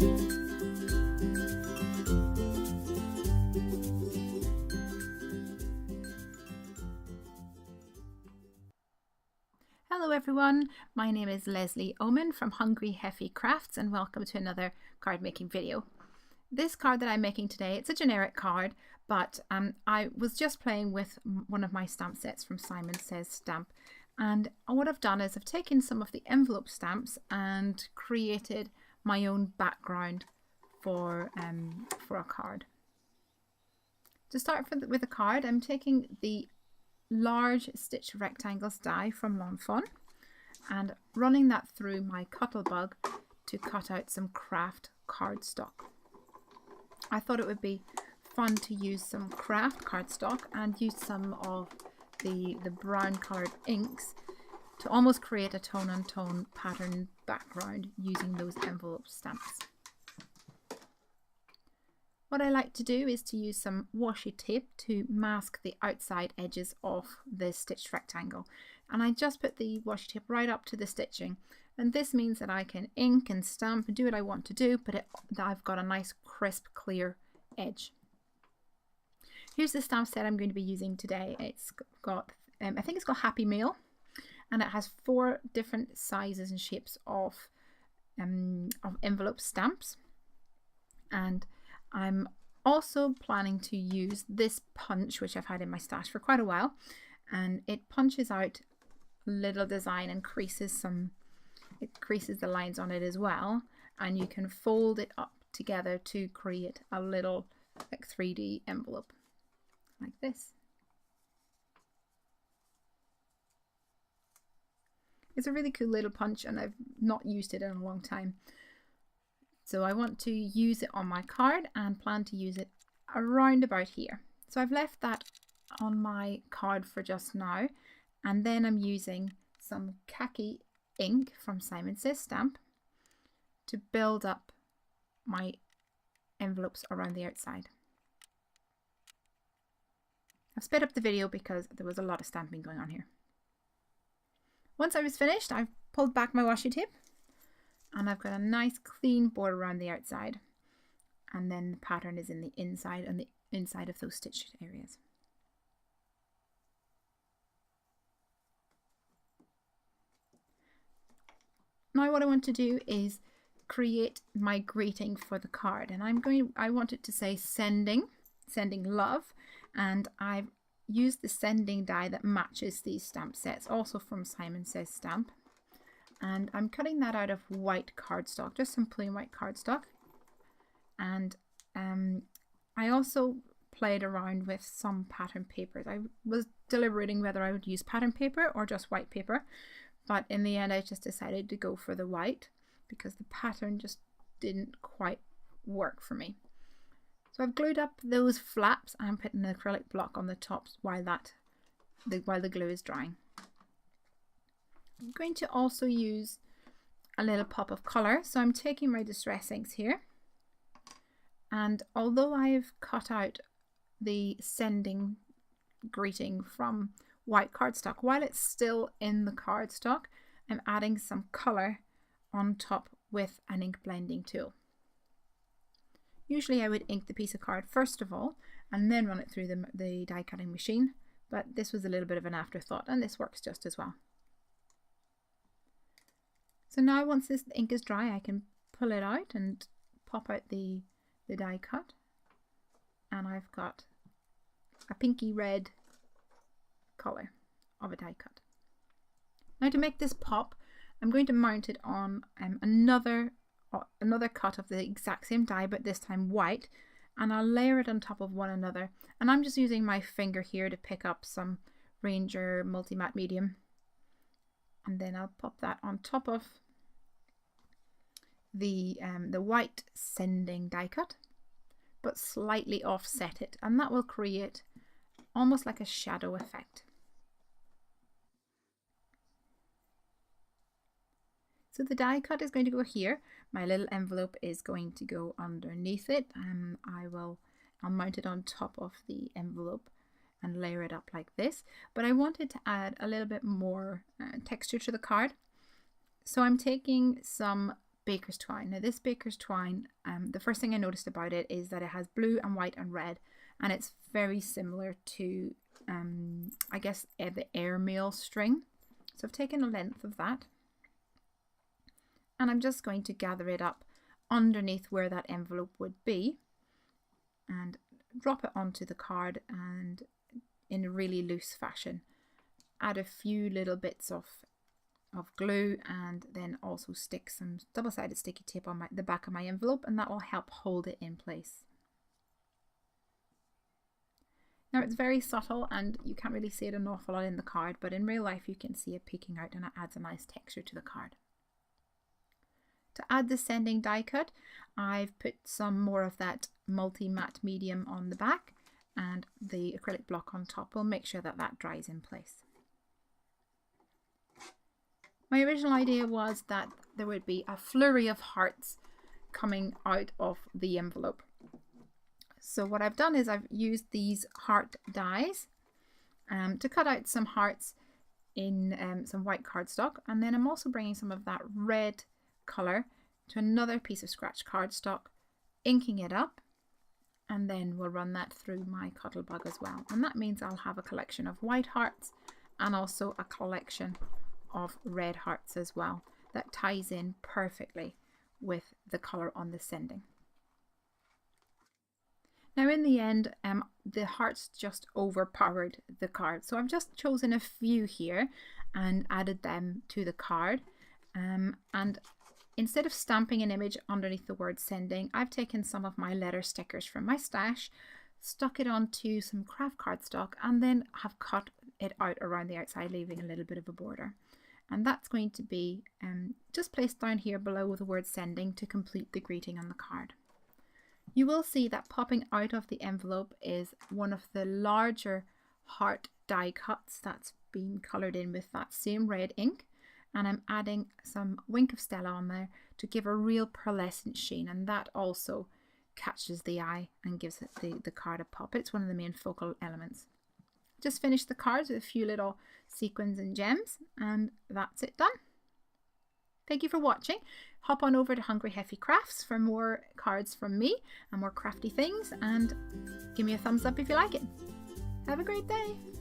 Hello everyone, my name is Leslie Oman from Hungry Heffy Crafts and welcome to another card making video. This card that I'm making today, it's a generic card, but I was just playing with one of my stamp sets from Simon Says Stamp, and what I've done is I've taken some of the envelope stamps and created my own background for a card. To start with the card, I'm taking the large stitch rectangles die from Lawn Fawn and running that through my Cuttlebug to cut out some craft cardstock. I thought it would be fun to use some craft cardstock and use some of the brown coloured inks to almost create a tone-on-tone pattern background using those envelope stamps. What I like to do is to use some washi tape to mask the outside edges of the stitched rectangle, and I just put the washi tape right up to the stitching, and this means that I can ink and stamp and do what I want to do, but I've got a nice crisp clear edge. Here's the stamp set I'm going to be using today. It's got I think it's got Happy Mail, and it has 4 different sizes and shapes of envelope stamps, and I'm also planning to use this punch, which I've had in my stash for quite a while, and it punches out a little design and creases the lines on it as well, and you can fold it up together to create a little like 3D envelope like this. It's a really cool little punch and I've not used it in a long time. So I want to use it on my card and plan to use it around about here. So I've left that on my card for just now, and then I'm using some khaki ink from Simon Says Stamp to build up my envelopes around the outside. I've sped up the video because there was a lot of stamping going on here. Once I was finished, I've pulled back my washi tape, and I've got a nice clean border around the outside, and then the pattern is in the inside and the inside of those stitched areas. Now what I want to do is create my greeting for the card, and I want it to say sending love, and I've used the sending die that matches these stamp sets, also from Simon Says Stamp. And I'm cutting that out of white cardstock, just some plain white cardstock. And I also played around with some pattern papers. I was deliberating whether I would use pattern paper or just white paper, but in the end I just decided to go for the white because the pattern just didn't quite work for me. So I've glued up those flaps and put an acrylic block on the tops while the glue is drying. I'm going to also use a little pop of colour, so I'm taking my Distress inks here, and although I've cut out the sending greeting from white cardstock, while it's still in the cardstock, I'm adding some colour on top with an ink blending tool. Usually I would ink the piece of card first of all and then run it through the die cutting machine, but this was a little bit of an afterthought and this works just as well. So now once this ink is dry, I can pull it out and pop out the die cut, and I've got a pinky red colour of a die cut. Now to make this pop, I'm going to mount it on another cut of the exact same die, but this time white, and I'll layer it on top of one another, and I'm just using my finger here to pick up some Ranger Multi-Matte Medium, and then I'll pop that on top of the white sending die cut, but slightly offset it, and that will create almost like a shadow effect. So the die cut is going to go here. My little envelope is going to go underneath it, and I'll mount it on top of the envelope and layer it up like this. But I wanted to add a little bit more texture to the card, so I'm taking some baker's twine. Now this baker's twine, the first thing I noticed about it is that it has blue and white and red, and it's very similar to I guess the airmail string. So I've taken a length of that, and I'm just going to gather it up underneath where that envelope would be and drop it onto the card, and in a really loose fashion add a few little bits of glue, and then also stick some double-sided sticky tape on the back of my envelope, and that will help hold it in place. Now it's very subtle and you can't really see it an awful lot in the card, but in real life you can see it peeking out, and it adds a nice texture to the card. To add the sending die cut, I've put some more of that multi-matte medium on the back, and the acrylic block on top will make sure that that dries in place. My original idea was that there would be a flurry of hearts coming out of the envelope. So what I've done is I've used these heart dies to cut out some hearts in some white cardstock, and then I'm also bringing some of that red colour to another piece of scratch cardstock, inking it up, and then we'll run that through my Cuttlebug as well. And that means I'll have a collection of white hearts and also a collection of red hearts as well that ties in perfectly with the colour on the sending. Now in the end, the hearts just overpowered the card, so I've just chosen a few here and added them to the card, and instead of stamping an image underneath the word sending, I've taken some of my letter stickers from my stash, stuck it onto some craft cardstock, and then have cut it out around the outside, leaving a little bit of a border. And that's going to be just placed down here below the word sending to complete the greeting on the card. You will see that popping out of the envelope is one of the larger heart die cuts that's been coloured in with that same red ink, and I'm adding some Wink of Stella on there to give a real pearlescent sheen, and that also catches the eye and gives it the card a pop. It's one of the main focal elements. Just finished the cards with a few little sequins and gems, and that's it done. Thank you for watching. Hop on over to Hungry Heffy Crafts for more cards from me and more crafty things, and give me a thumbs up if you like it. Have a great day.